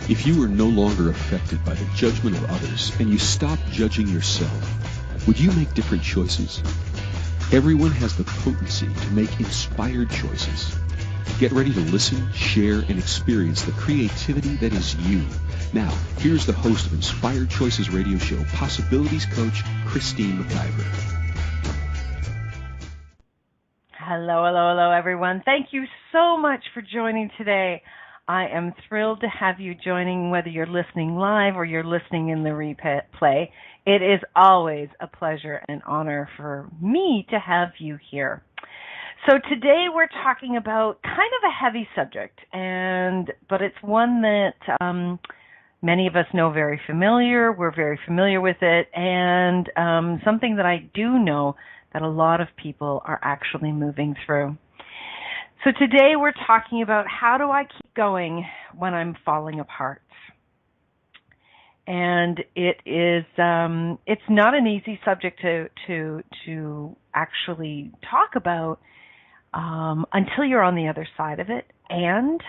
If you were no longer affected by the judgment of others and you stopped judging yourself, would you make different choices? Everyone has the potency to make inspired choices. Get ready to listen, share, and experience the creativity that is you. Now, here's the host of Inspired Choices Radio Show, Possibilities Coach Christine McIver. Hello, everyone. Thank you so much for joining today. I am thrilled to have you joining, whether you're listening live or you're listening in the replay. It is always a pleasure and honor for me to have you here. So today we're talking about kind of a heavy subject, but it's one that many of us know very familiar. We're very familiar with it, and something that I do know that a lot of people are actually moving through. So today we're talking about how do I keep going when I'm falling apart. And it is it's not an easy subject to actually talk about until you're on the other side of it. And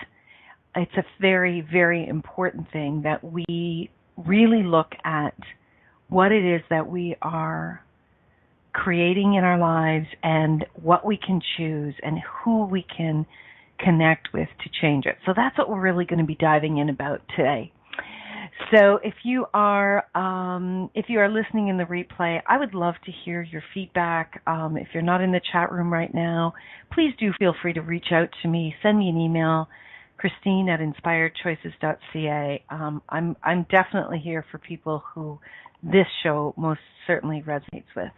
it's a very, very important thing that we really look at what it is that we are creating in our lives and what we can choose and who we can connect with to change it. So that's what we're really going to be diving in about today. So if you are listening in the replay, I would love to hear your feedback. If you're not in the chat room right now, please do feel free to reach out to me. Send me an email, Christine@inspiredchoices.ca. I'm definitely here for people who this show most certainly resonates with.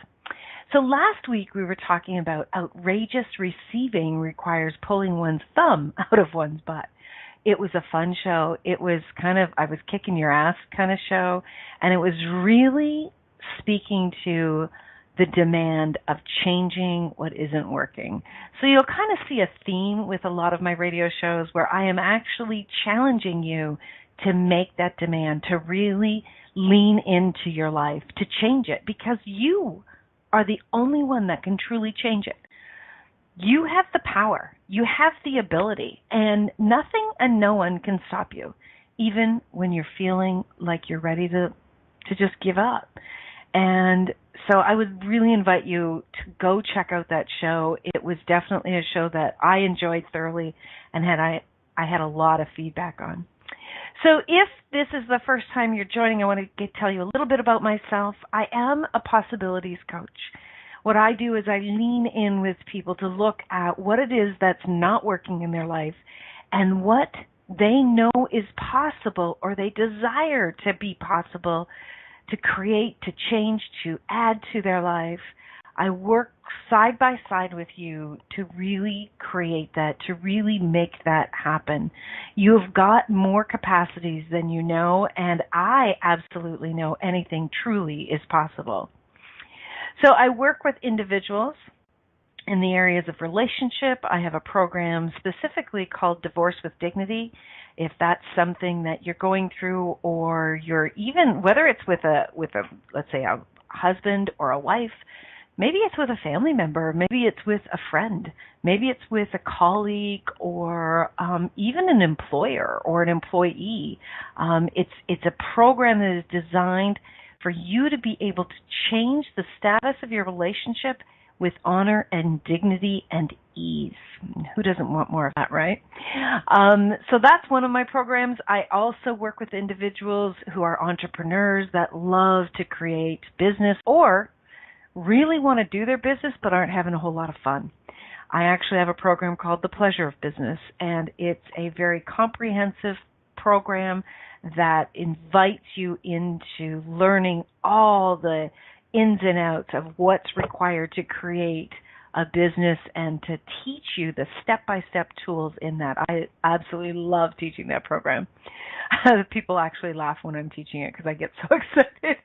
So last week we were talking about outrageous receiving requires pulling one's thumb out of one's butt. It was a fun show. It was kind of, I was kicking your ass kind of show, and it was really speaking to the demand of changing what isn't working. So you'll kind of see a theme with a lot of my radio shows where I am actually challenging you to make that demand, to really lean into your life, to change it, because you are the only one that can truly change it. You have the power. You have the ability, and nothing and no one can stop you, even when you're feeling like you're ready to just give up. And so I would really invite you to go check out that show. It was definitely a show that I enjoyed thoroughly and I had a lot of feedback on. So if this is the first time you're joining, I want to tell you a little bit about myself. I am a possibilities coach. What I do is I lean in with people to look at what it is that's not working in their life and what they know is possible or they desire to be possible to create, to change, to add to their life. I work side by side with you to really create that, to really make that happen. You've got more capacities than you know, and I absolutely know anything truly is possible. So I work with individuals in the areas of relationship. I have a program specifically called Divorce with Dignity. If that's something that you're going through, or you're even, whether it's with a let's say a husband or a wife, maybe it's with a family member, maybe it's with a friend, maybe it's with a colleague, or even an employer or an employee. It's a program that is designed for you to be able to change the status of your relationship with honor and dignity and ease. Who doesn't want more of that, right? So that's one of my programs. I also work with individuals who are entrepreneurs that love to create business or really want to do their business but aren't having a whole lot of fun. I actually have a program called The Pleasure of Business, and it's a very comprehensive program that invites you into learning all the ins and outs of what's required to create a business and to teach you the step-by-step tools in that. I absolutely love teaching that program. People actually laugh when I'm teaching it because I get so excited.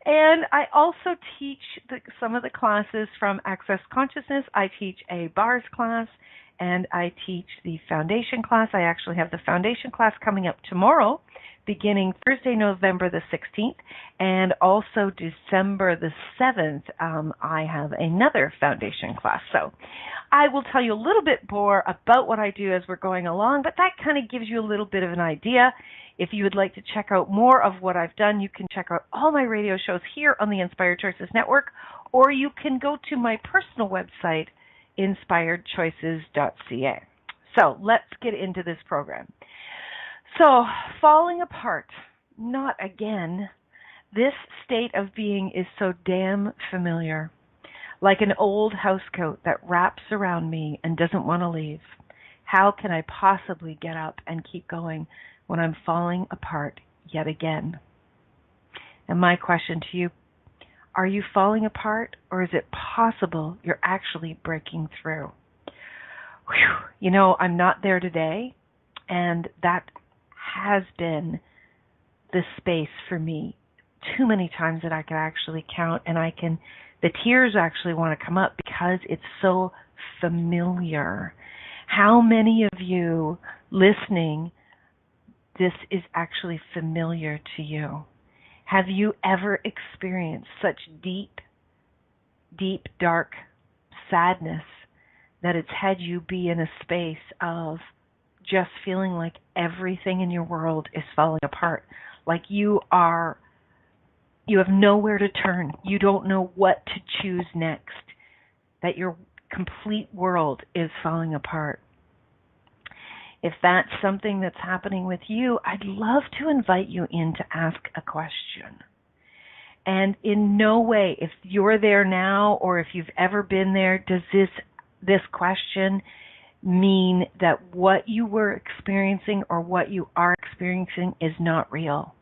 And I also teach some of the classes from Access Consciousness. I teach a bars class, and I teach the foundation class. I actually have the foundation class coming up tomorrow, beginning Thursday, November the 16th, and also December the 7th, I have another foundation class. So I will tell you a little bit more about what I do as we're going along, but that kind of gives you a little bit of an idea. If you would like to check out more of what I've done, you can check out all my radio shows here on the Inspired Choices Network, or you can go to my personal website, inspiredchoices.ca. So let's get into this program. So, falling apart, not again. This state of being is so damn familiar, like an old housecoat that wraps around me and doesn't want to leave. How can I possibly get up and keep going when I'm falling apart yet again? And my question to you, are you falling apart, or is it possible you're actually breaking through? Whew. You know, I'm not there today, and that has been the space for me too many times that I can actually count, and the tears actually want to come up because it's so familiar. How many of you listening, this is actually familiar to you? Have you ever experienced such deep, dark sadness that it's had you be in a space of just feeling like everything in your world is falling apart, like you have nowhere to turn, you don't know what to choose next, that your complete world is falling apart? If that's something that's happening with you, I'd love to invite you in to ask a question. And in no way, if you're there now or if you've ever been there, does this question mean that what you were experiencing or what you are experiencing is not real.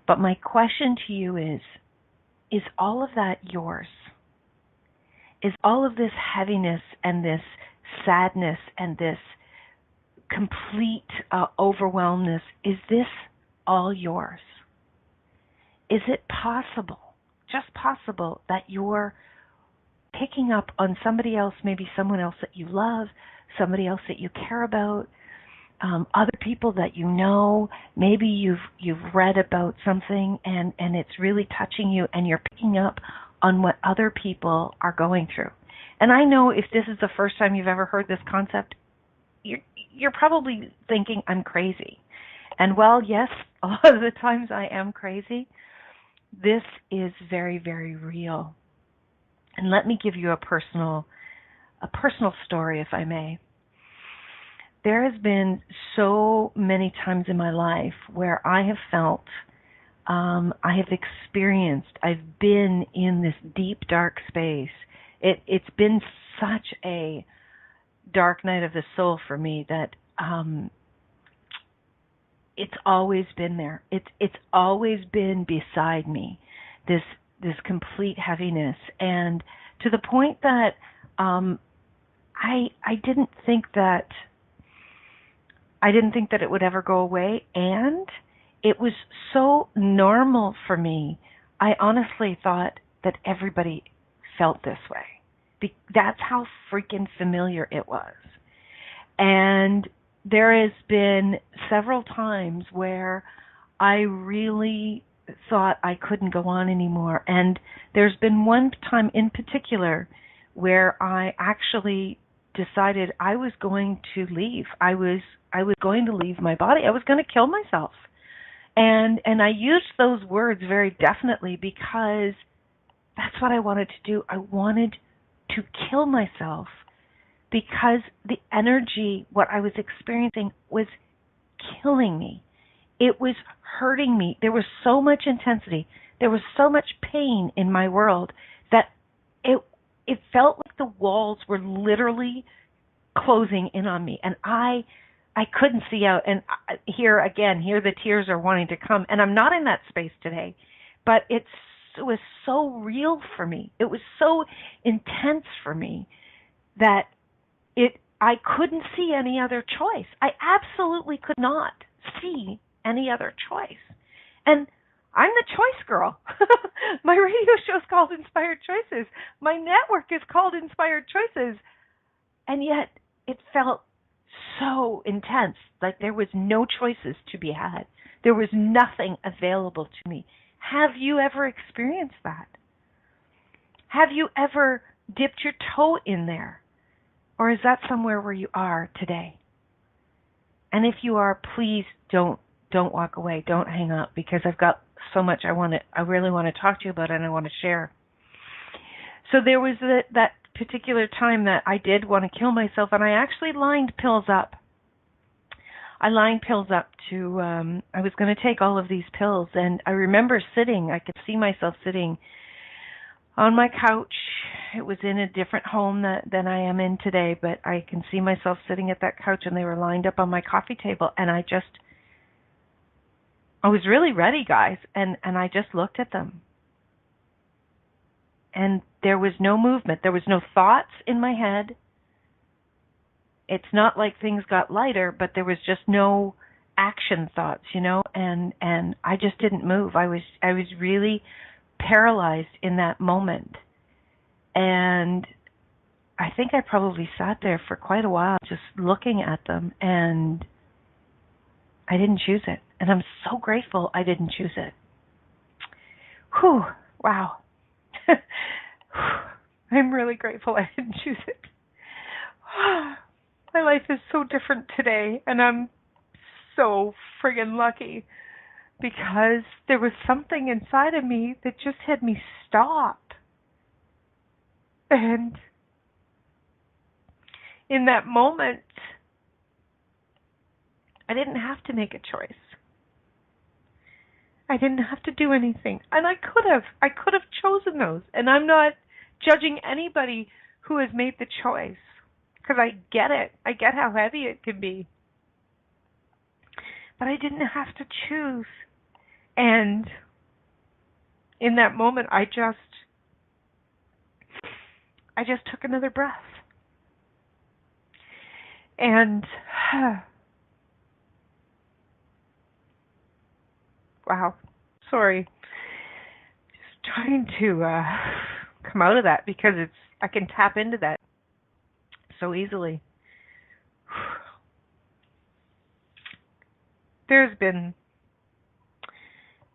But my question to you is all of that yours? Is all of this heaviness and this sadness and this complete overwhelmness, is this all yours? Is it possible, just possible, that you're picking up on somebody else, maybe someone else that you love, somebody else that you care about, other people that you know, maybe you've read about something and it's really touching you and you're picking up on what other people are going through. And I know if this is the first time you've ever heard this concept, you're probably thinking I'm crazy. And well, yes, a lot of the times I am crazy. This is very, very real. And let me give you a personal story, if I may. There has been so many times in my life where I have felt, I have experienced, I've been in this deep, dark space. It's been such a dark night of the soul for me that it's always been there. It's always been beside me, this complete heaviness, and to the point that I didn't think that it would ever go away, and it was so normal for me. I honestly thought that everybody felt this way. That's how freaking familiar it was. And there has been several times where I really thought I couldn't go on anymore. And there's been one time in particular where I actually decided I was going to leave. I was going to leave my body. I was going to kill myself. And I used those words very definitely because that's what I wanted to do. I wanted to kill myself because the energy, what I was experiencing, was killing me. It was hurting me. There was so much intensity. There was so much pain in my world that it felt like the walls were literally closing in on me, and I couldn't see out. And here the tears are wanting to come, and I'm not in that space today, but it was so real for me. It was so intense for me that I couldn't see any other choice. I absolutely could not see any other choice. And I'm the choice girl. My radio show is called Inspired Choices. My network is called Inspired Choices. And yet it felt so intense, like there was no choices to be had. There was nothing available to me. Have you ever experienced that? Have you ever dipped your toe in there? Or is that somewhere where you are today? And if you are, please don't don't walk away. Don't hang up, because I've got so much I really want to talk to you about and I want to share. So there was that particular time that I did want to kill myself, and I actually lined pills up. I lined pills up to, I was going to take all of these pills, and I remember I could see myself sitting on my couch. It was in a different home than I am in today, but I can see myself sitting at that couch, and they were lined up on my coffee table, and I was really ready, guys, and I just looked at them. And there was no movement. There was no thoughts in my head. It's not like things got lighter, but there was just no action thoughts, and I just didn't move. I was really paralyzed in that moment. And I think I probably sat there for quite a while just looking at them, and I didn't choose it. And I'm so grateful I didn't choose it. Whew, wow. I'm really grateful I didn't choose it. My life is so different today, and I'm so friggin' lucky, because there was something inside of me that just had me stop. And in that moment, I didn't have to make a choice. I didn't have to do anything. And I could have chosen those. And I'm not judging anybody who has made the choice, because I get it. I get how heavy it can be. But I didn't have to choose. And in that moment, I just took another breath. And wow, sorry. Just trying to come out of that, because I can tap into that so easily. There's been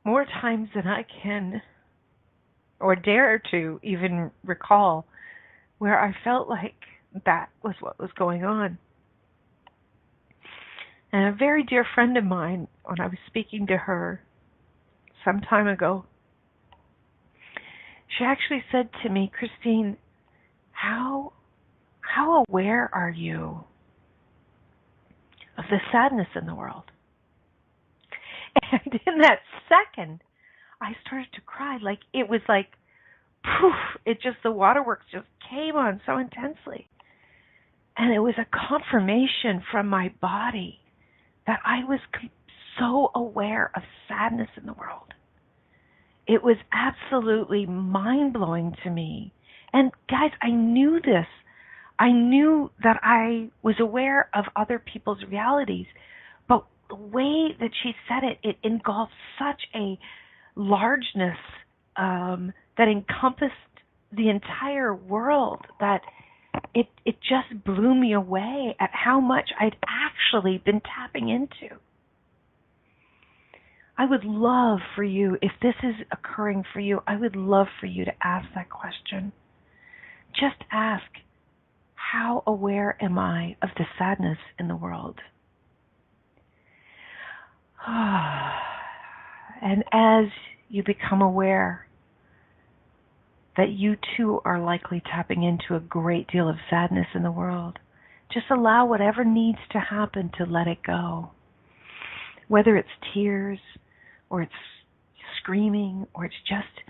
more times than I can or dare to even recall where I felt like that was what was going on. And a very dear friend of mine, when I was speaking to her some time ago, she actually said to me, Christine, how aware are you of the sadness in the world? And in that second, I started to cry. Like, it was like, poof, the waterworks just came on so intensely. And it was a confirmation from my body that I was so aware of sadness in the world. It was absolutely mind-blowing to me. And guys, I knew this. I knew that I was aware of other people's realities, but the way that she said it, it engulfed such a largeness that encompassed the entire world that it just blew me away at how much I'd actually been tapping into. I would love for you, if this is occurring for you, I would love for you to ask that question. Just ask, how aware am I of the sadness in the world? And as you become aware that you too are likely tapping into a great deal of sadness in the world, just allow whatever needs to happen to let it go. Whether it's tears, or it's screaming, or it's just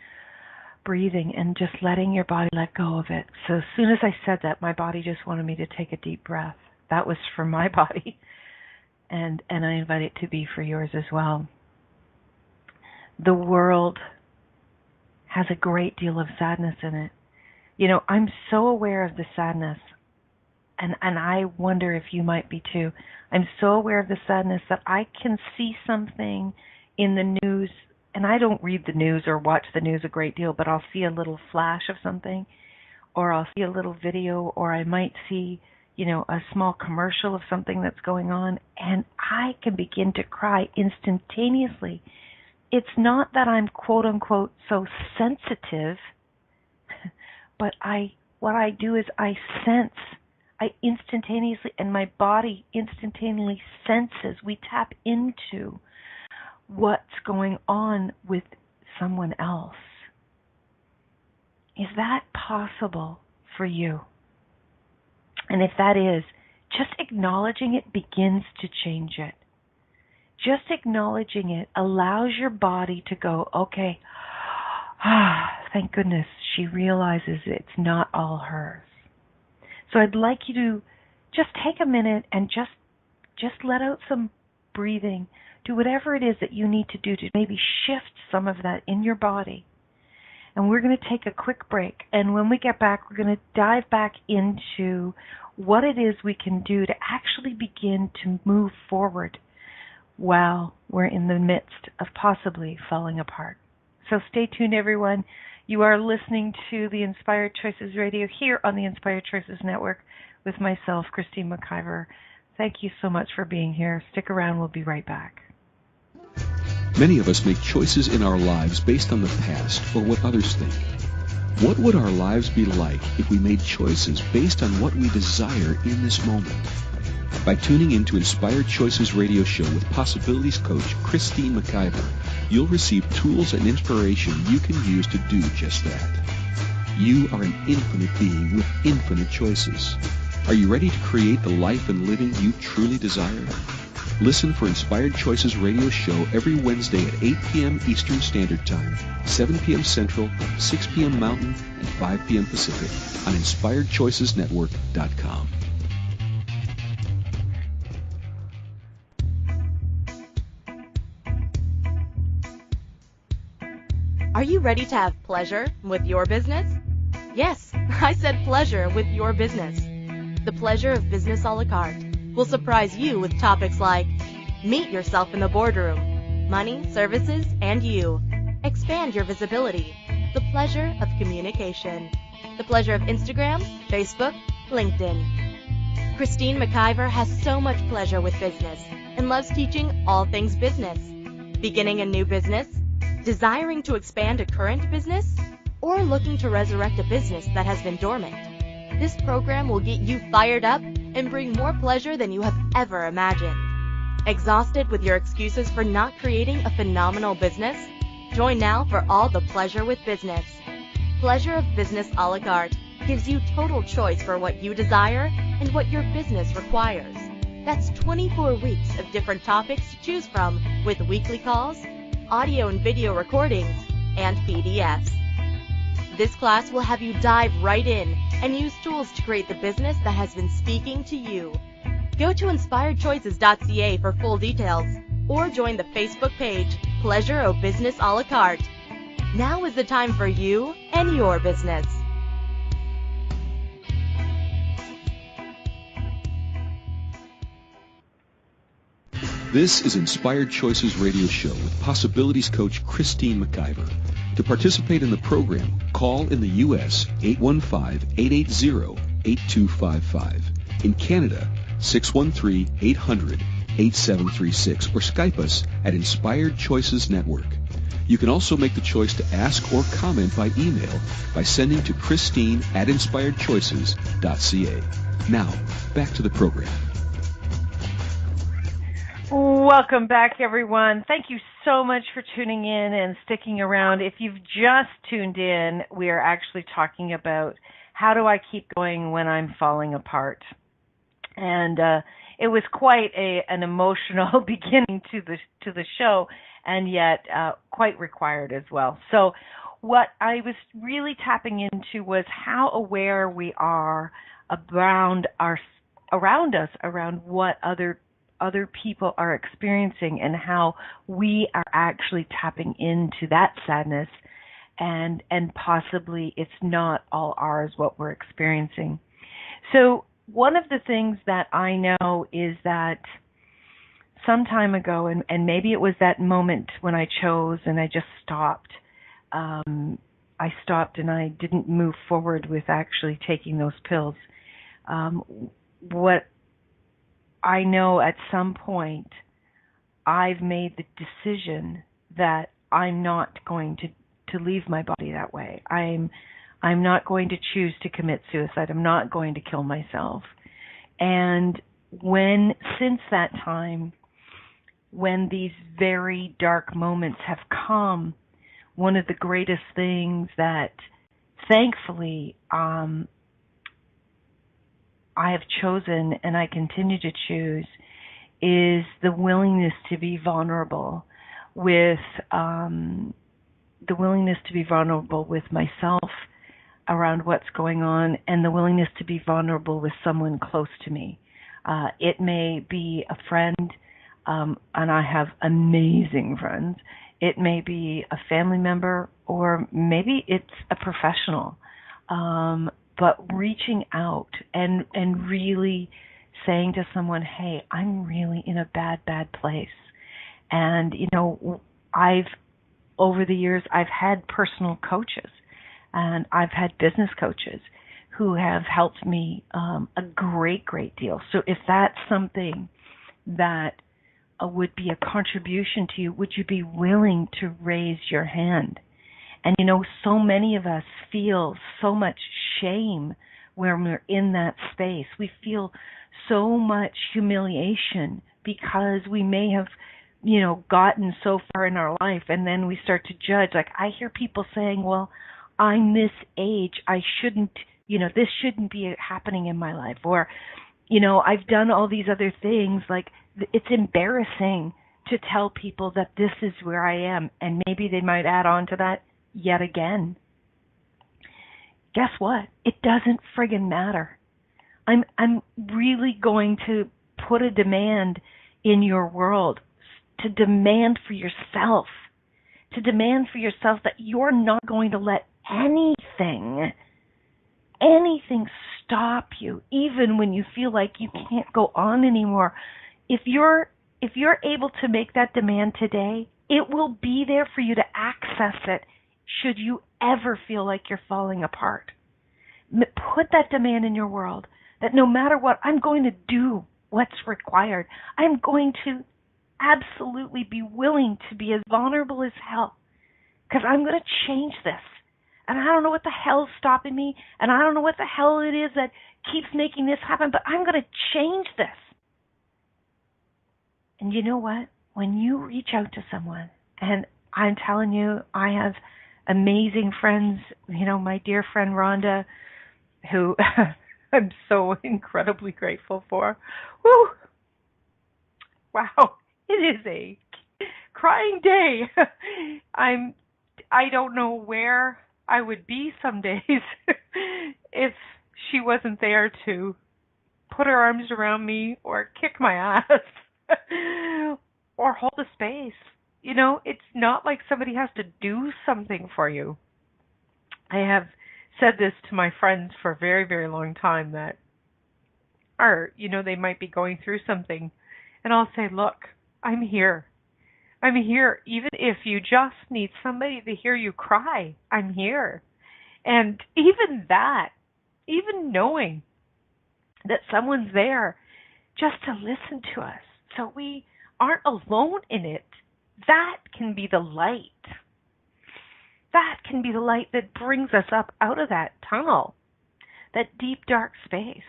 breathing and just letting your body let go of it. So as soon as I said that, my body just wanted me to take a deep breath. That was for my body. And I invite it to be for yours as well. The world has a great deal of sadness in it. You know, I'm so aware of the sadness, and I wonder if you might be too. I'm so aware of the sadness that I can see something in the news, and I don't read the news or watch the news a great deal, but I'll see a little flash of something, or I'll see a little video, or I might see, you know, a small commercial of something that's going on, and I can begin to cry instantaneously. It's not that I'm quote unquote so sensitive, but what I do is I sense. I instantaneously, and my body instantaneously senses. We tap into what's going on with someone else. Is that possible for you? And if that is, just acknowledging it begins to change it. Just acknowledging it allows your body to go, okay, thank goodness she realizes it's not all hers. So I'd like you to just take a minute and just let out some breathing. Do whatever it is that you need to do to maybe shift some of that in your body. And we're going to take a quick break. And when we get back, we're going to dive back into what it is we can do to actually begin to move forward while we're in the midst of possibly falling apart. So stay tuned, everyone. You are listening to the Inspired Choices Radio here on the Inspired Choices Network with myself, Christine McIver. Thank you so much for being here. Stick around. We'll be right back. Many of us make choices in our lives based on the past or what others think. What would our lives be like if we made choices based on what we desire in this moment? By tuning into Inspired Choices Radio Show with Possibilities Coach Christine McIver, you'll receive tools and inspiration you can use to do just that. You are an infinite being with infinite choices. Are you ready to create the life and living you truly desire? Listen for Inspired Choices Radio Show every Wednesday at 8 p.m. Eastern Standard Time, 7 p.m. Central, 6 p.m. Mountain, and 5 p.m. Pacific on InspiredChoicesNetwork.com. Are you ready to have pleasure with your business? Yes, I said pleasure with your business. The Pleasure of Business a la carte will surprise you with topics like meet yourself in the boardroom, money, services, and you. Expand your visibility. The pleasure of communication. The pleasure of Instagram, Facebook, LinkedIn. Christine McIver has so much pleasure with business and loves teaching all things business. Beginning a new business? Desiring to expand a current business? Or looking to resurrect a business that has been dormant? This program will get you fired up and bring more pleasure than you have ever imagined. Exhausted with your excuses for not creating a phenomenal business? Join now for all the pleasure with business. Pleasure of Business a la carte gives you total choice for what you desire and what your business requires. That's 24 weeks of different topics to choose from with weekly calls, audio and video recordings, and PDFs. This class will have you dive right in and use tools to create the business that has been speaking to you. Go to inspiredchoices.ca for full details or join the Facebook page Pleasure of Business a la carte. Now is the time for you and your business. This is Inspired Choices Radio Show with Possibilities Coach Christine McIver. To participate in the program, call in the U.S. 815-880-8255. In Canada, 613-800-8736 or Skype us at Inspired Choices Network. You can also make the choice to ask or comment by email by sending to Christine@InspiredChoices.ca. Now, back to the program. Welcome back, everyone. Thank you so much for tuning in and sticking around. If you've just tuned in, we are actually talking about how do I keep going when I'm falling apart. And it was quite an emotional beginning to the show, and yet quite required as well. So what I was really tapping into was how aware we are around us, around what other people are experiencing, and how we are actually tapping into that sadness, and possibly it's not all ours what we're experiencing. So one of the things that I know is that some time ago, and maybe it was that moment when I chose and I just stopped, I stopped and I didn't move forward with actually taking those pills. What I know at some point I've made the decision that I'm not going to leave my body that way. I'm not going to choose to commit suicide. I'm not going to kill myself. And since that time, when these very dark moments have come, one of the greatest things that thankfully I have chosen and I continue to choose is the willingness to be vulnerable with myself around what's going on, and the willingness to be vulnerable with someone close to me. It may be a friend, and I have amazing friends. It may be a family member, or maybe it's a professional. But reaching out and really saying to someone, hey, I'm really in a bad place. And, over the years, I've had personal coaches and I've had business coaches who have helped me a great deal. So if that's something that would be a contribution to you, would you be willing to raise your hand? And, so many of us feel so much shame when we're in that space. We feel so much humiliation because we may have, gotten so far in our life, and then we start to judge. Like, I hear people saying, well, I'm this age, I shouldn't, this shouldn't be happening in my life. Or, I've done all these other things. Like, it's embarrassing to tell people that this is where I am. And maybe they might add on to that yet again. Guess what? It doesn't friggin' matter. I'm really going to put a demand in your world, to demand for yourself that you're not going to let anything stop you, even when you feel like you can't go on anymore. If you're able to make that demand today, it will be there for you to access it should you ever feel like you're falling apart. Put that demand in your world that no matter what, I'm going to do what's required. I'm going to absolutely be willing to be as vulnerable as hell, because I'm going to change this. And I don't know what the hell's stopping me, and I don't know what the hell it is that keeps making this happen, but I'm going to change this. And you know what? When you reach out to someone, and I'm telling you, I have amazing friends, my dear friend Rhonda, who I'm so incredibly grateful for. Woo! Wow, it is a crying day. I don't know where I would be some days if she wasn't there to put her arms around me or kick my ass or hold a space. It's not like somebody has to do something for you. I have said this to my friends for a very, very long time that they might be going through something, and I'll say, look, I'm here. I'm here. Even if you just need somebody to hear you cry, I'm here. And even that, even knowing that someone's there just to listen to us so we aren't alone in it, that can be the light. That can be the light that brings us up out of that tunnel, that deep, dark space.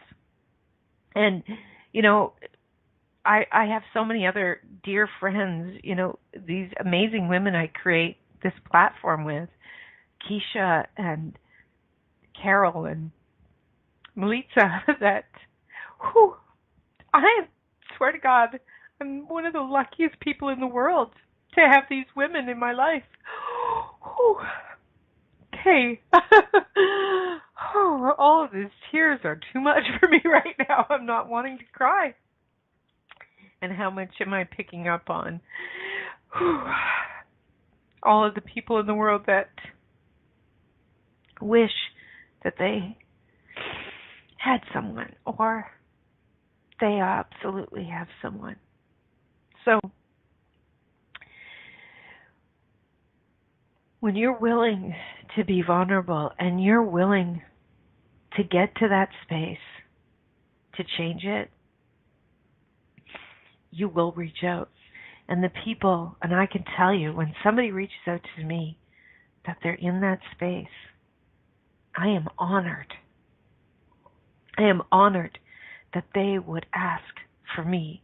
And, I have so many other dear friends, these amazing women I create this platform with, Keisha and Carol and Melissa, that, I swear to God, I'm one of the luckiest people in the world to have these women in my life. Okay. All of these tears are too much for me right now. I'm not wanting to cry. And how much am I picking up on? All of the people in the world that wish that they had someone, or they absolutely have someone. So, when you're willing to be vulnerable and you're willing to get to that space to change it, you will reach out. And the people, and I can tell you, when somebody reaches out to me that they're in that space, I am honored. I am honored that they would ask for me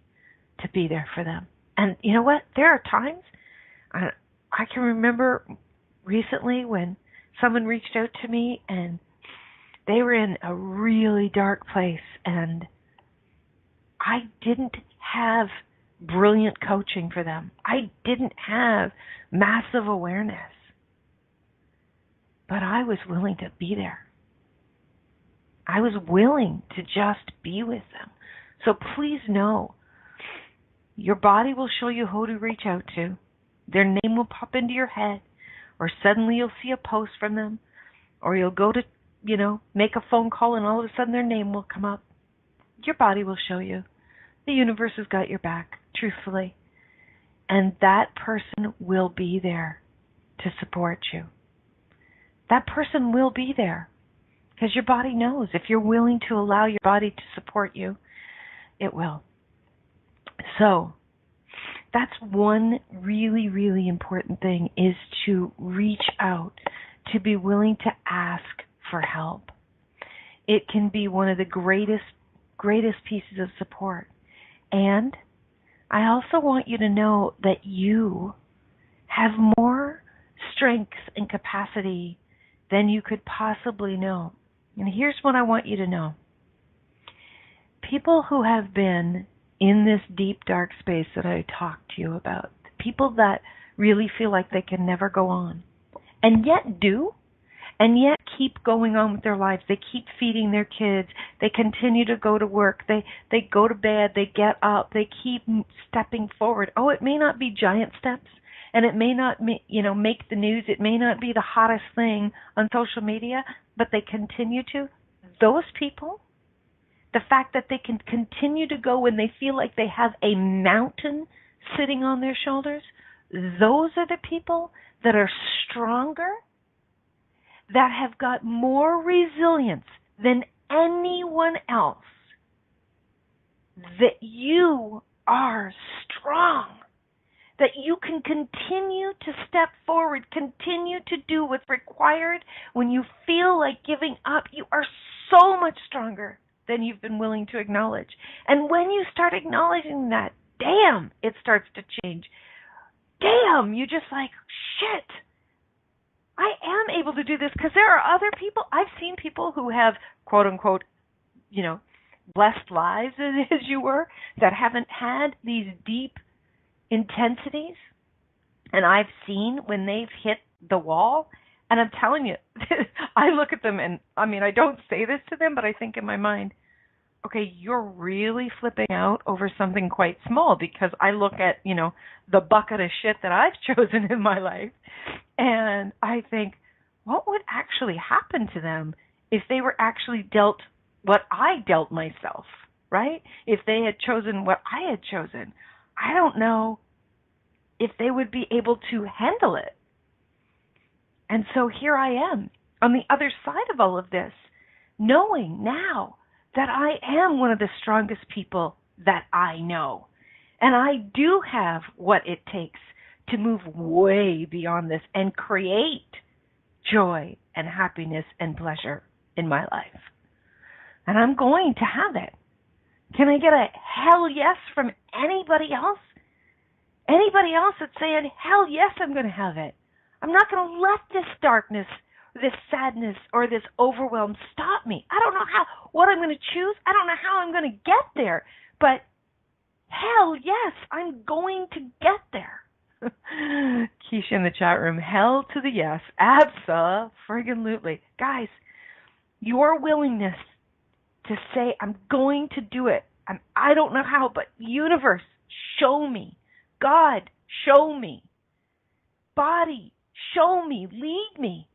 to be there for them. And you know what? There are times, I can remember recently when someone reached out to me and they were in a really dark place, and I didn't have brilliant coaching for them. I didn't have massive awareness. But I was willing to be there. I was willing to just be with them. So please know, your body will show you who to reach out to. Their name will pop into your head, or suddenly you'll see a post from them, or you'll go to, make a phone call and all of a sudden their name will come up. Your body will show you. The universe has got your back, truthfully. And that person will be there to support you. That person will be there because your body knows. If you're willing to allow your body to support you, it will. So that's one really, really important thing, is to reach out, to be willing to ask for help. It can be one of the greatest pieces of support. And I also want you to know that you have more strength and capacity than you could possibly know. And here's what I want you to know. People who have been in this deep, dark space that I talked to you about, people that really feel like they can never go on, and yet do, and yet keep going on with their lives. They keep feeding their kids. They continue to go to work. They go to bed. They get up. They keep stepping forward. Oh, it may not be giant steps, and it may not make the news. It may not be the hottest thing on social media, but they continue to. Those people, the fact that they can continue to go when they feel like they have a mountain sitting on their shoulders, those are the people that are stronger, that have got more resilience than anyone else. That you are strong. That you can continue to step forward, continue to do what's required. When you feel like giving up, you are so much stronger than you've been willing to acknowledge. And when you start acknowledging that, damn, it starts to change. Damn, you just like, shit, I am able to do this, because there are other people. I've seen people who have, quote unquote, blessed lives, as you were, that haven't had these deep intensities. And I've seen when they've hit the wall, and I'm telling you, I look at them and, I don't say this to them, but I think in my mind, okay, you're really flipping out over something quite small, because I look at, the bucket of shit that I've chosen in my life, and I think, what would actually happen to them if they were actually dealt what I dealt myself, right? If they had chosen what I had chosen, I don't know if they would be able to handle it. And so here I am on the other side of all of this, knowing now that I am one of the strongest people that I know. And I do have what it takes to move way beyond this and create joy and happiness and pleasure in my life. And I'm going to have it. Can I get a hell yes from anybody else? Anybody else that's saying, hell yes, I'm going to have it. I'm not going to let this darkness, this sadness, or this overwhelm stop me. I don't know what I'm going to choose. I don't know how I'm going to get there. But hell yes, I'm going to get there. Keisha in the chat room, hell to the yes. Abso-friggin-lutely. Guys, your willingness to say, I'm going to do it. I don't know how, but universe, show me. God, show me. Body, show me. Lead me.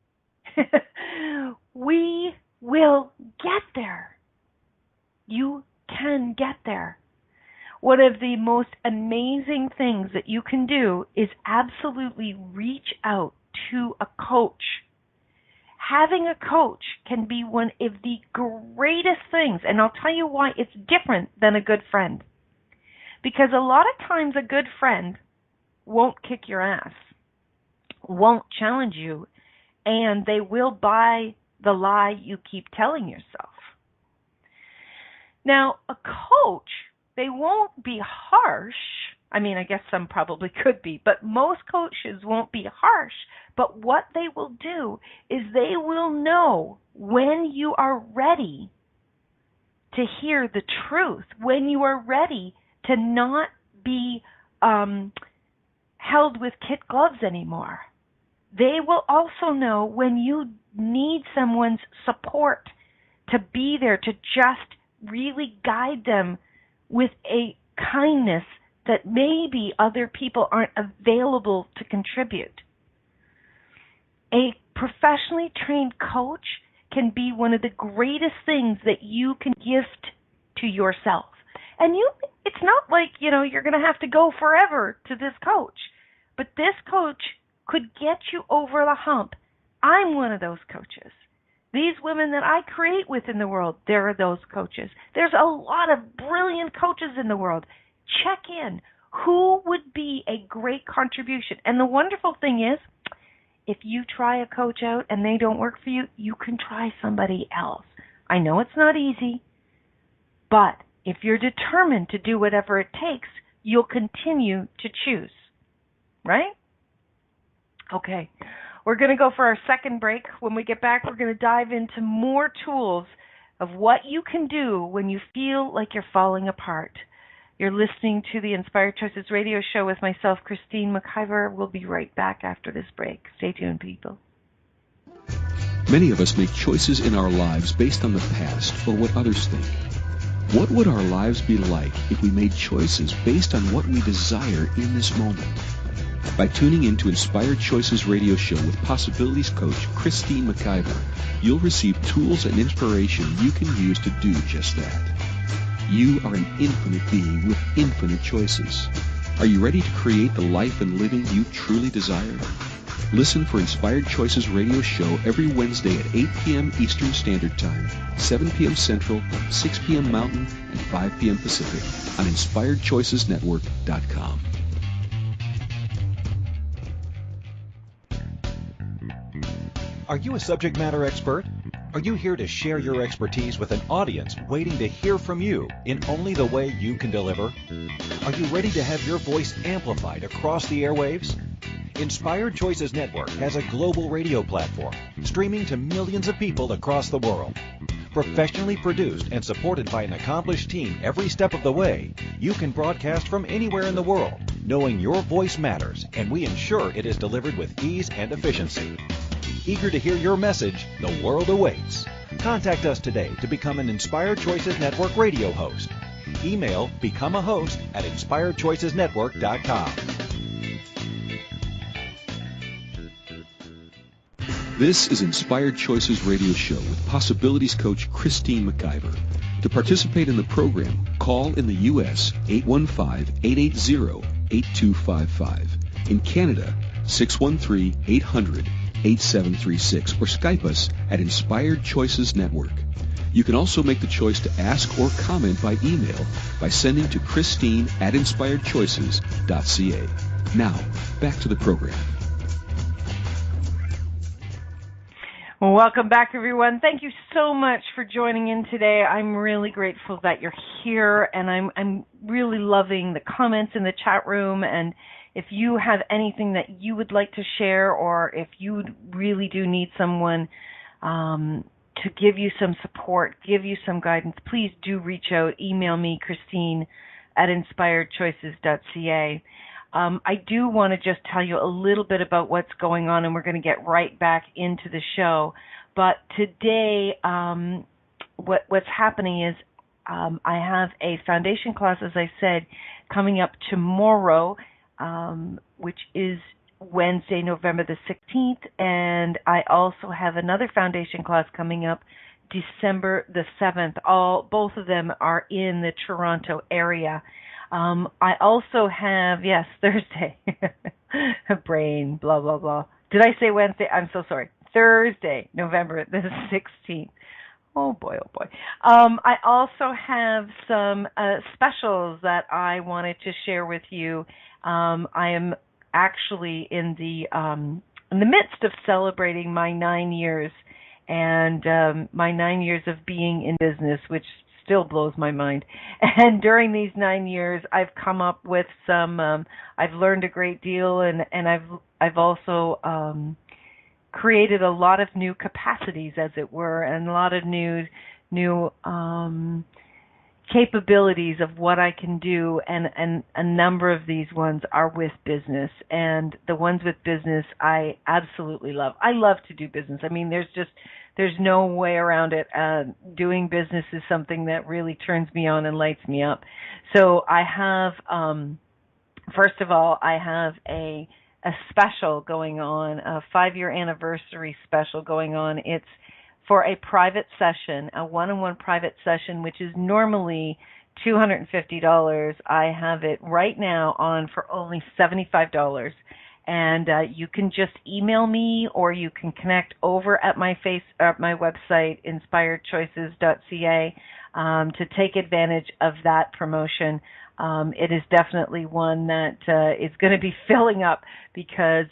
We will get there. You can get there. One of the most amazing things that you can do is absolutely reach out to a coach. Having a coach can be one of the greatest things, and I'll tell you why it's different than a good friend. Because a lot of times a good friend won't kick your ass, won't challenge you, and they will buy the lie you keep telling yourself. Now, a coach, they won't be harsh. I mean, I guess some probably could be, but most coaches won't be harsh. But what they will do is they will know when you are ready to hear the truth, when you are ready to not be held with kid gloves anymore. They will also know when you need someone's support to be there, to just really guide them with a kindness that maybe other people aren't available to contribute. A professionally trained coach can be one of the greatest things that you can gift to yourself. And it's not like, you're going to have to go forever to this coach. But this coach could get you over the hump. I'm one of those coaches. These women that I create with in the world, there are those coaches. There's a lot of brilliant coaches in the world. Check in. Who would be a great contribution? And the wonderful thing is, if you try a coach out and they don't work for you, you can try somebody else. I know it's not easy, but if you're determined to do whatever it takes, you'll continue to choose. Right? Okay. We're going to go for our second break. When we get back, we're going to dive into more tools of what you can do when you feel like you're falling apart. You're listening to the Inspired Choices radio show with myself, Christine McIver. We'll be right back after this break. Stay tuned, people. Many of us make choices in our lives based on the past or what others think. What would our lives be like if we made choices based on what we desire in this moment? By tuning in to Inspired Choices radio show with Possibilities Coach Christine McIver, you'll receive tools and inspiration you can use to do just that. You are an infinite being with infinite choices. Are you ready to create the life and living you truly desire? Listen for Inspired Choices radio show every Wednesday at 8 p.m. Eastern Standard Time, 7 p.m. Central, 6 p.m. Mountain, and 5 p.m. Pacific on InspiredChoicesNetwork.com. Are you a subject matter expert? Are you here to share your expertise with an audience waiting to hear from you in only the way you can deliver? Are you ready to have your voice amplified across the airwaves? Inspired Choices Network has a global radio platform streaming to millions of people across the world. Professionally produced and supported by an accomplished team every step of the way, you can broadcast from anywhere in the world, knowing your voice matters, and we ensure it is delivered with ease and efficiency. Eager to hear your message, the world awaits. Contact us today to become an Inspired Choices Network radio host. Email becomeahost@inspiredchoicesnetwork.com. This is Inspired Choices Radio Show with Possibilities Coach Christine McIver. To participate in the program, call in the U.S. 815-880-8255. In Canada, 613-800-8736 or Skype us at Inspired Choices Network. You can also make the choice to ask or comment by email by sending to Christine@InspiredChoices.ca. Now, back to the program. Well, welcome back, everyone. Thank you so much for joining in today. I'm really grateful that you're here, and I'm really loving the comments in the chat room. And if you have anything that you would like to share, or if you really do need someone to give you some support, give you some guidance, please do reach out. Email me, Christine@InspiredChoices.ca. I do want to just tell you a little bit about what's going on, and we're going to get right back into the show. But today, what's happening is I have a foundation class, as I said, coming up tomorrow, which is Wednesday, November the 16th, and I also have another foundation class coming up December the 7th. Both of them are in the Toronto area. I also have, yes, Thursday, brain, blah, blah, blah. Did I say Wednesday? I'm so sorry. Thursday, November the 16th. Oh, boy, oh, boy. I also have some specials that I wanted to share with you. I am actually in the midst of celebrating my 9 years and my 9 years of being in business, which still blows my mind. And during these 9 years, I've come up with some. I've learned a great deal, and I've also created a lot of new capacities, as it were, and a lot of new capabilities of what I can do, and a number of these ones are with business, and the ones with business I absolutely love. I love to do business. I mean, there's no way around it. Doing business is something that really turns me on and lights me up. So I have, first of all, I have a special going on, a 5-year anniversary special going on. It's for a private session, a one-on-one private session, which is normally $250. I have it right now on for only $75. And you can just email me, or you can connect over at my website, inspiredchoices.ca, to take advantage of that promotion. It is definitely one that is going to be filling up because,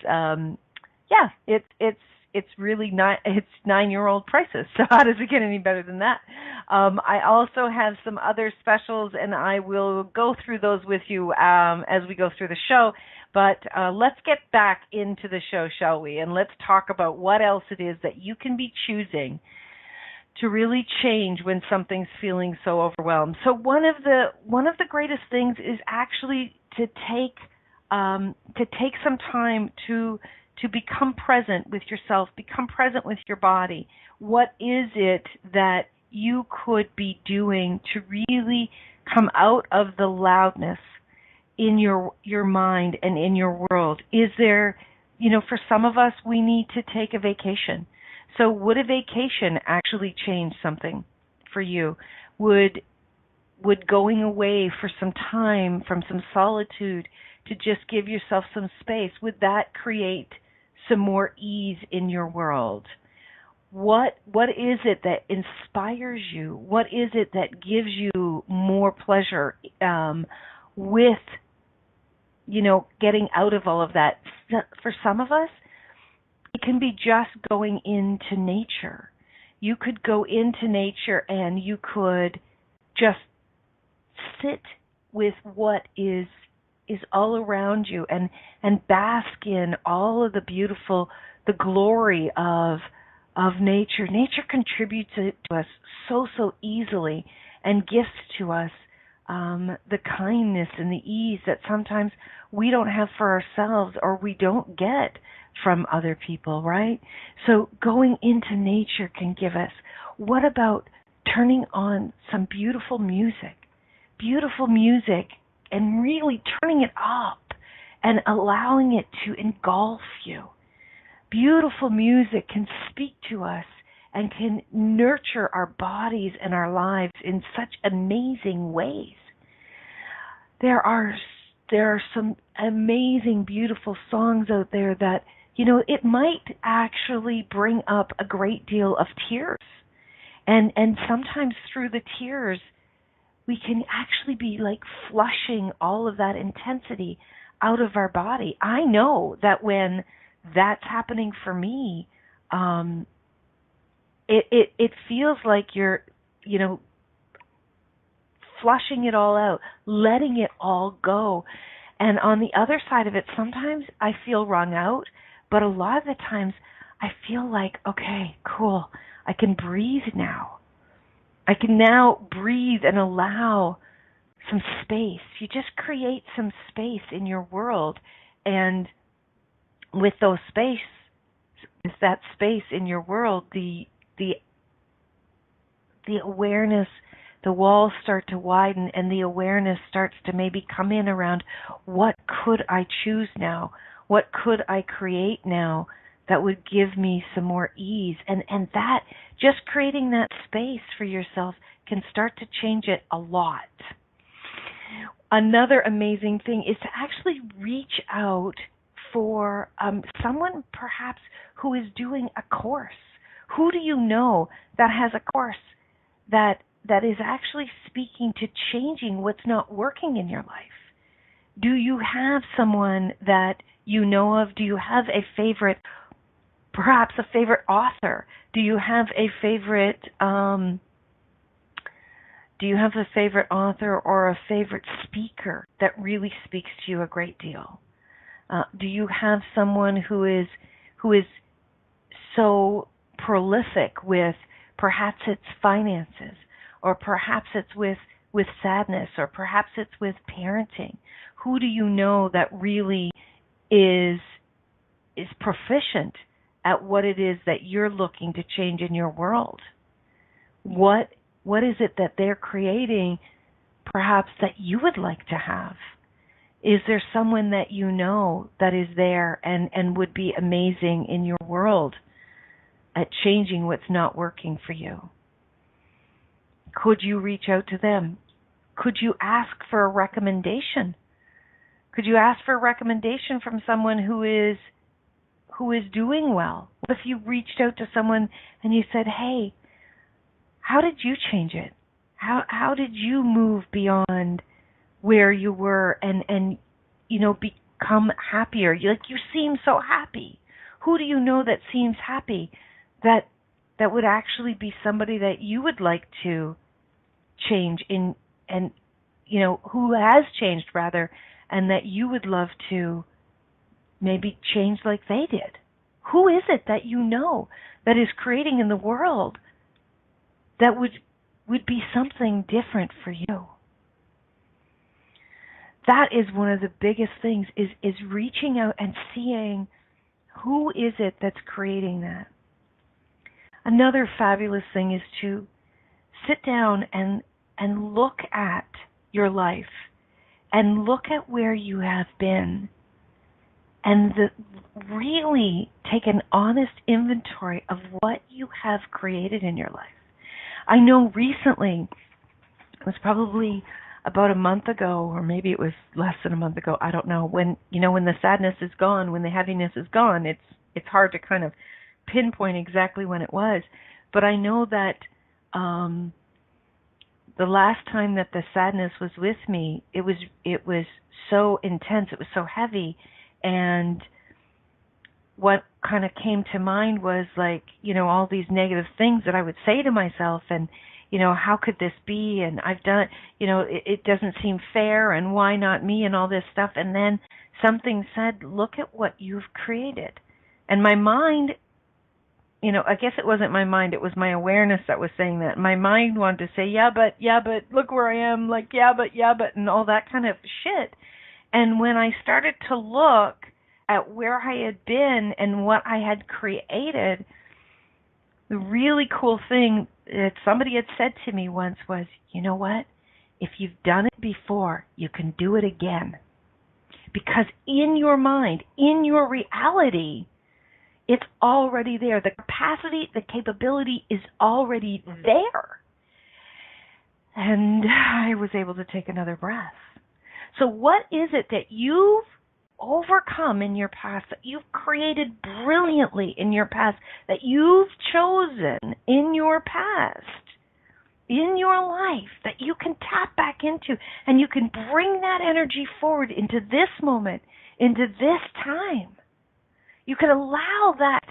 it's really not, it's 9-year-old prices. So how does it get any better than that? I also have some other specials, and I will go through those with you as we go through the show. But let's get back into the show, shall we? And let's talk about what else it is that you can be choosing to really change when something's feeling so overwhelmed. So one of the greatest things is actually to take some time to become present with yourself, become present with your body. What is it that you could be doing to really come out of the loudness in your mind and in your world? Is there, for some of us, we need to take a vacation. So would a vacation actually change something for you? Would going away for some time from some solitude to just give yourself some space, would that create some more ease in your world? What is it that inspires you? What is it that gives you more pleasure with, getting out of all of that? For some of us, it can be just going into nature. You could go into nature and you could just sit with what is all around you and bask in all of the glory of nature. Nature contributes to us so easily and gifts to us the kindness and the ease that sometimes we don't have for ourselves or we don't get from other people, right? So going into nature can give us. What about turning on some beautiful music, and really turning it up and allowing it to engulf you? Beautiful music can speak to us and can nurture our bodies and our lives in such amazing ways. There are some amazing, beautiful songs out there that, it might actually bring up a great deal of tears. And sometimes through the tears, we can actually be like flushing all of that intensity out of our body. I know that when that's happening for me, it feels like you're, flushing it all out, letting it all go. And on the other side of it, sometimes I feel wrung out, but a lot of the times I feel like, okay, cool, I can breathe now. I can now breathe and allow some space. You just create some space in your world, and with that space in your world, the awareness, the walls start to widen, and the awareness starts to maybe come in around, what could I choose now? What could I create now that would give me some more ease? And that, just creating that space for yourself can start to change it a lot. Another amazing thing is to actually reach out for someone perhaps who is doing a course. Who do you know that has a course that is actually speaking to changing what's not working in your life? Do you have someone that you know of? Do you have a favorite, perhaps a favorite author? Do you have a favorite Do you have a favorite author or a favorite speaker that really speaks to you a great deal? Do you have someone who is so prolific with perhaps it's finances, or perhaps it's with sadness, or perhaps it's with parenting? Who do you know that really is proficient at what it is that you're looking to change in your world? What is it that they're creating perhaps that you would like to have? Is there someone that you know that is there and would be amazing in your world at changing what's not working for you? Could you reach out to them? Could you ask for a recommendation? Could you ask for a recommendation from someone who is doing well? What if you reached out to someone and you said, "Hey, how did you change it? How did you move beyond where you were and become happier? You seem so happy. Who do you know that seems happy that would actually be somebody that you would like to change in, and who has changed rather, and that you would love to maybe change like they did? Who is it that you know that is creating in the world that would be something different for you?" That is one of the biggest things, is reaching out and seeing who is it that's creating that. Another fabulous thing is to sit down and look at your life and look at where you have been and really take an honest inventory of what you have created in your life. I know recently, it was probably about a month ago, or maybe it was less than a month ago, I don't know, when the sadness is gone, when the heaviness is gone, it's hard to kind of pinpoint exactly when it was. But I know that the last time that the sadness was with me, it was so intense, it was so heavy, and what kind of came to mind was all these negative things that I would say to myself, and how could this be, and I've done it doesn't seem fair, and why not me, and all this stuff. And then something said, look at what you've created. And my mind, I guess it wasn't my mind, it was my awareness that was saying that. My mind wanted to say, yeah, but look where I am, yeah, but, and all that kind of shit. And when I started to look at where I had been and what I had created, the really cool thing that somebody had said to me once was, you know what? If you've done it before, you can do it again. Because in your mind, in your reality, it's already there. The capacity, the capability is already there. And I was able to take another breath. So what is it that you've overcome in your past, that you've created brilliantly in your past, that you've chosen in your past, in your life, that you can tap back into, and you can bring that energy forward into this moment, into this time? You can allow that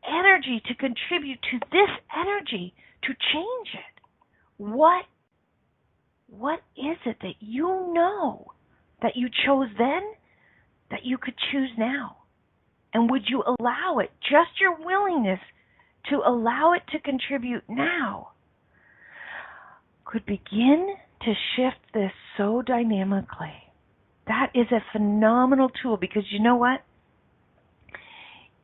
energy to contribute to this energy to change it. What is it that you know that you chose then that you could choose now? And would you allow it, just your willingness to allow it to contribute now, could begin to shift this so dynamically? That is a phenomenal tool, because you know what?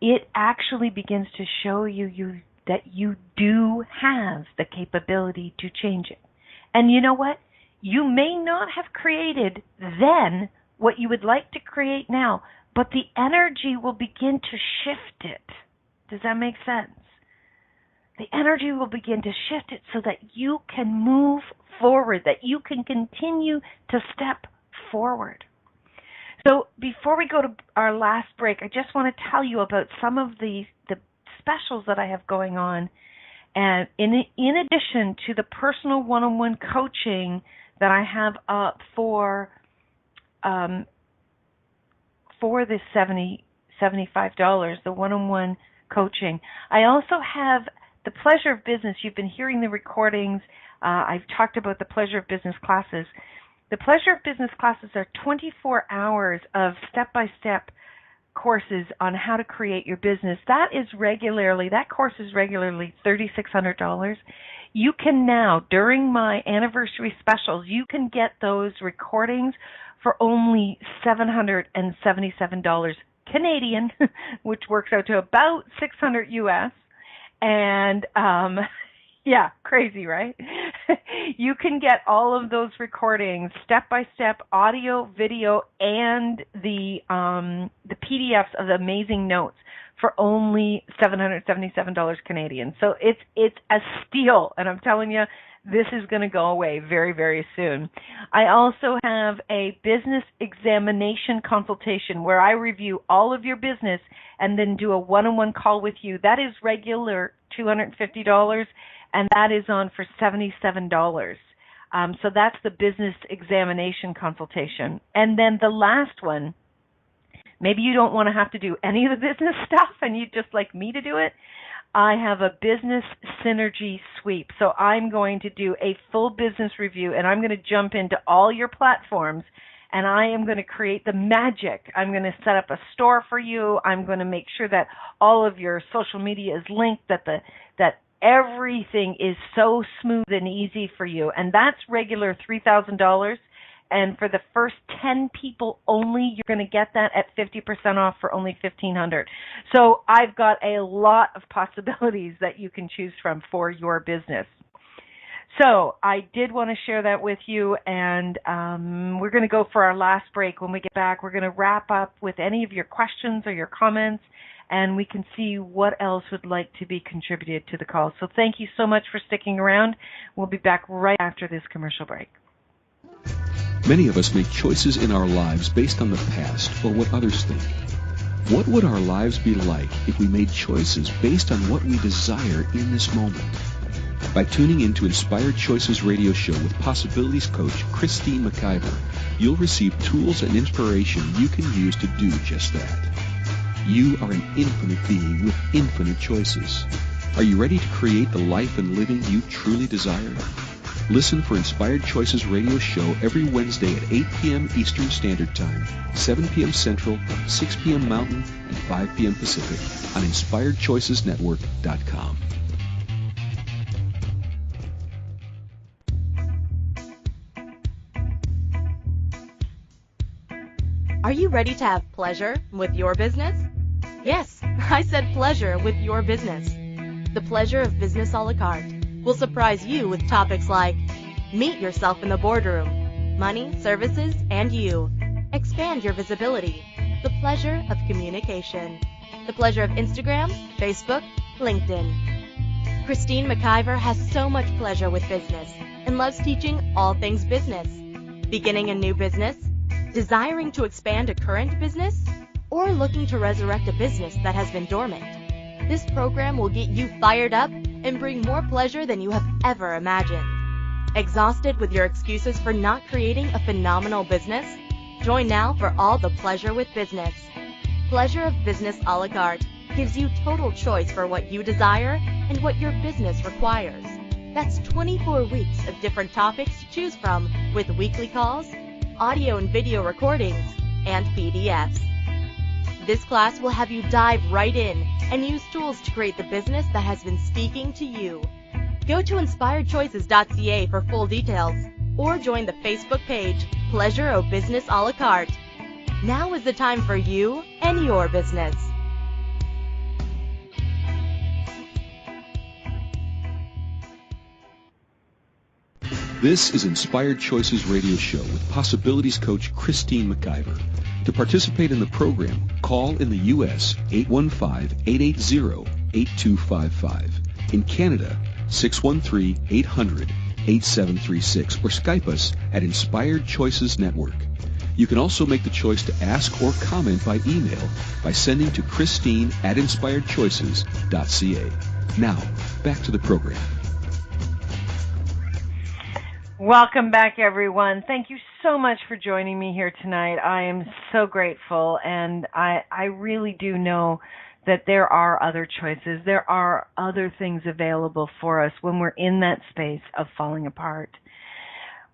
It actually begins to show you that you do have the capability to change it. And you know what? You may not have created then what you would like to create now, but the energy will begin to shift it. Does that make sense? The energy will begin to shift it so that you can move forward, that you can continue to step forward. So before we go to our last break, I just want to tell you about some of the specials that I have going on. And in addition to the personal one-on-one coaching that I have up for the $75, the one-on-one coaching, I also have the Pleasure of Business. You've been hearing the recordings. I've talked about the Pleasure of Business classes. The Pleasure of Business classes are 24 hours of step-by-step courses on how to create your business. That course is regularly $3,600. You can now, during my anniversary specials, you can get those recordings for only $777 Canadian, which works out to about $600 US. And yeah, crazy, right? You can get all of those recordings, step-by-step, audio, video, and the PDFs of the amazing notes for only $777 Canadian. So it's a steal, and I'm telling you, this is going to go away very, very soon. I also have a business examination consultation where I review all of your business and then do a one-on-one call with you. That is regular $250, and that is on for $77. So that's the business examination consultation. And then the last one, maybe you don't want to have to do any of the business stuff and you'd just like me to do it. I have a business synergy sweep. So I'm going to do a full business review, and I'm going to jump into all your platforms, and I am going to create the magic. I'm going to set up a store for you. I'm going to make sure that all of your social media is linked, that everything is so smooth and easy for you. And that's regular $3,000. And for the first 10 people only, you're going to get that at 50% off for only $1,500. So I've got a lot of possibilities that you can choose from for your business. So I did want to share that with you, and we're going to go for our last break. When we get back, we're going to wrap up with any of your questions or your comments, and we can see what else would like to be contributed to the call. So thank you so much for sticking around. We'll be back right after this commercial break. Many of us make choices in our lives based on the past or what others think. What would our lives be like if we made choices based on what we desire in this moment? By tuning in to Inspired Choices Radio Show with Possibilities Coach Christine McIver, you'll receive tools and inspiration you can use to do just that. You are an infinite being with infinite choices. Are you ready to create the life and living you truly desire? Listen for Inspired Choices Radio Show every Wednesday at 8 p.m. Eastern Standard Time, 7 p.m. Central, 6 p.m. Mountain, and 5 p.m. Pacific on InspiredChoicesNetwork.com. Are you ready to have pleasure with your business? Yes, I said pleasure with your business. The Pleasure of Business a la carte will surprise you with topics like meet yourself in the boardroom, money, services, and you. Expand your visibility. The pleasure of communication. The pleasure of Instagram, Facebook, LinkedIn. Christine McIver has so much pleasure with business and loves teaching all things business. Beginning a new business? Desiring to expand a current business? Or looking to resurrect a business that has been dormant? This program will get you fired up and bring more pleasure than you have ever imagined. Exhausted with your excuses for not creating a phenomenal business? Join now for all the pleasure with business. Pleasure of Business a la carte gives you total choice for what you desire and what your business requires. That's 24 weeks of different topics to choose from with weekly calls, audio and video recordings, and PDFs. This class will have you dive right in and use tools to create the business that has been speaking to you. Go to inspiredchoices.ca for full details or join the Facebook page Pleasure of Business a la carte. Now is the time for you and your business. This is Inspired Choices Radio Show with Possibilities Coach Christine McIver. To participate in the program, call in the U.S. 815-880-8255. In Canada, 613-800-8736 or Skype us at Inspired Choices Network. You can also make the choice to ask or comment by email by sending to Christine@inspiredchoices.ca. Now, back to the program. Welcome back, everyone. Thank you so much for joining me here tonight. I am so grateful, and I really do know that there are other choices. There are other things available for us when we're in that space of falling apart.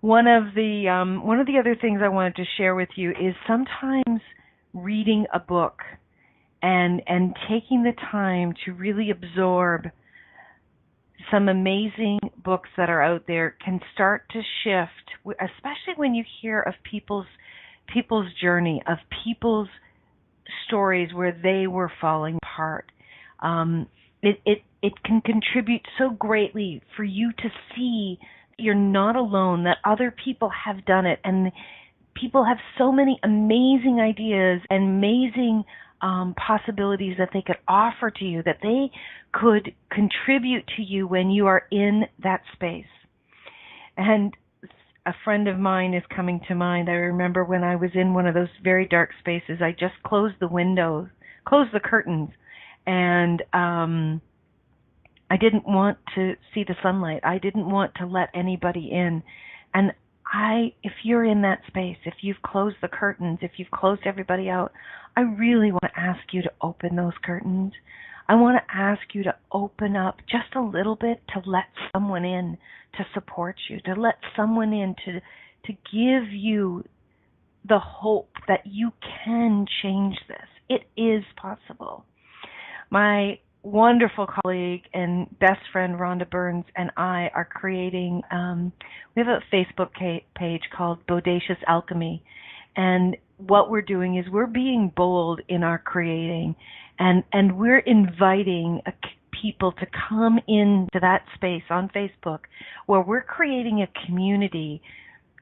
One of the other things I wanted to share with you is sometimes reading a book and taking the time to really absorb some amazing books that are out there can start to shift, especially when you hear of people's journey, of people's stories where they were falling apart. It can contribute so greatly for you to see that you're not alone, that other people have done it, and people have so many amazing ideas and amazing possibilities that they could offer to you, that they could contribute to you when you are in that space. And a friend of mine is coming to mind. I remember when I was in one of those very dark spaces, I just closed the windows, closed the curtains, and I didn't want to see the sunlight. I didn't want to let anybody in. And if you're in that space, if you've closed the curtains, if you've closed everybody out, I really want to ask you to open those curtains. I want to ask you to open up just a little bit to let someone in to support you, to let someone in to give you the hope that you can change this. It is possible. My wonderful colleague and best friend Rhonda Burns and I are creating, we have a Facebook page called Bodacious Alchemy, and what we're doing is we're being bold in our creating, and we're inviting people to come into that space on Facebook where we're creating a community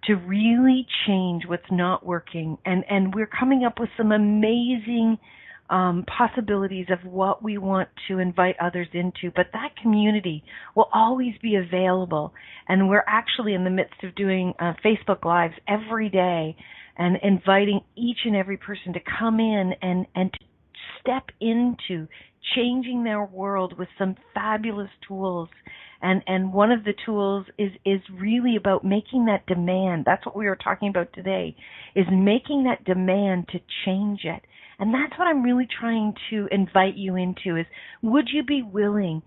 to really change what's not working, and we're coming up with some amazing possibilities of what we want to invite others into, but that community will always be available. And we're actually in the midst of doing Facebook Lives every day and inviting each and every person to come in and to step into changing their world with some fabulous tools. And one of the tools is really about making that demand. That's what we were talking about today, is making that demand to change it. And that's what I'm really trying to invite you into is, would you be willing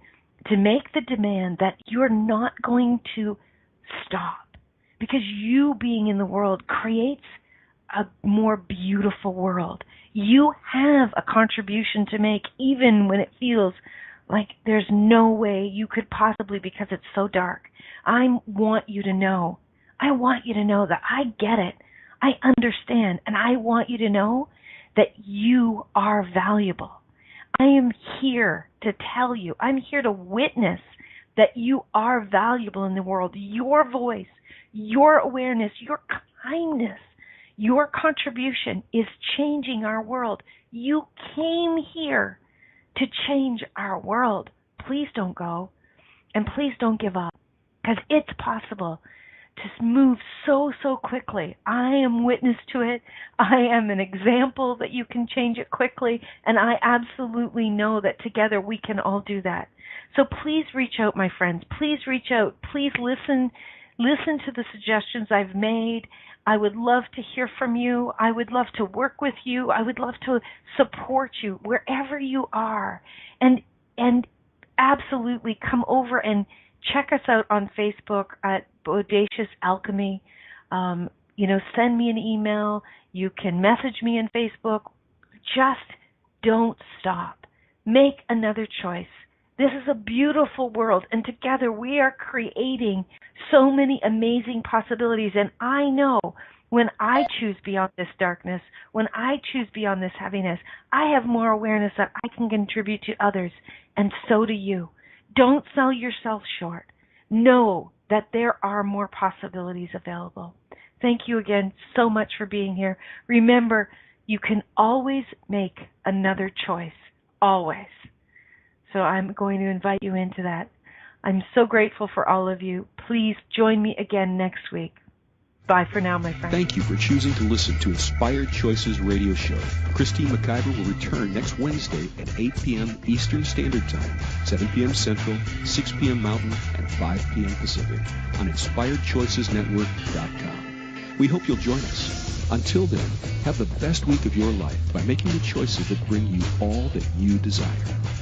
to make the demand that you're not going to stop? Because you being in the world creates a more beautiful world. You have a contribution to make even when it feels like there's no way you could possibly, because it's so dark. I want you to know that I get it. I understand. And I want you to know that you are valuable. I am here to tell you, I'm here to witness that you are valuable in the world. Your voice, your awareness, your kindness, your contribution is changing our world. You came here to change our world. Please don't go, and please don't give up, because it's possible to move so quickly. I am witness to it. I am an example that you can change it quickly, and I absolutely know that together we can all do that. So please reach out, my friends. Please reach out. Please listen to the suggestions I've made. I would love to hear from you. I would love to work with you. I would love to support you wherever you are. And absolutely come over and check us out on Facebook at Bodacious Alchemy. Send me an email. You can message me on Facebook. Just don't stop. Make another choice. This is a beautiful world, and together we are creating so many amazing possibilities. And I know when I choose beyond this darkness, when I choose beyond this heaviness, I have more awareness that I can contribute to others, and so do you. Don't sell yourself short. Know that there are more possibilities available. Thank you again so much for being here. Remember, you can always make another choice. Always. So I'm going to invite you into that. I'm so grateful for all of you. Please join me again next week. Bye for now, my friends. Thank you for choosing to listen to Inspired Choices Radio Show. Christine McIver will return next Wednesday at 8 p.m. Eastern Standard Time, 7 p.m. Central, 6 p.m. Mountain, and 5 p.m. Pacific on InspiredChoicesNetwork.com. We hope you'll join us. Until then, have the best week of your life by making the choices that bring you all that you desire.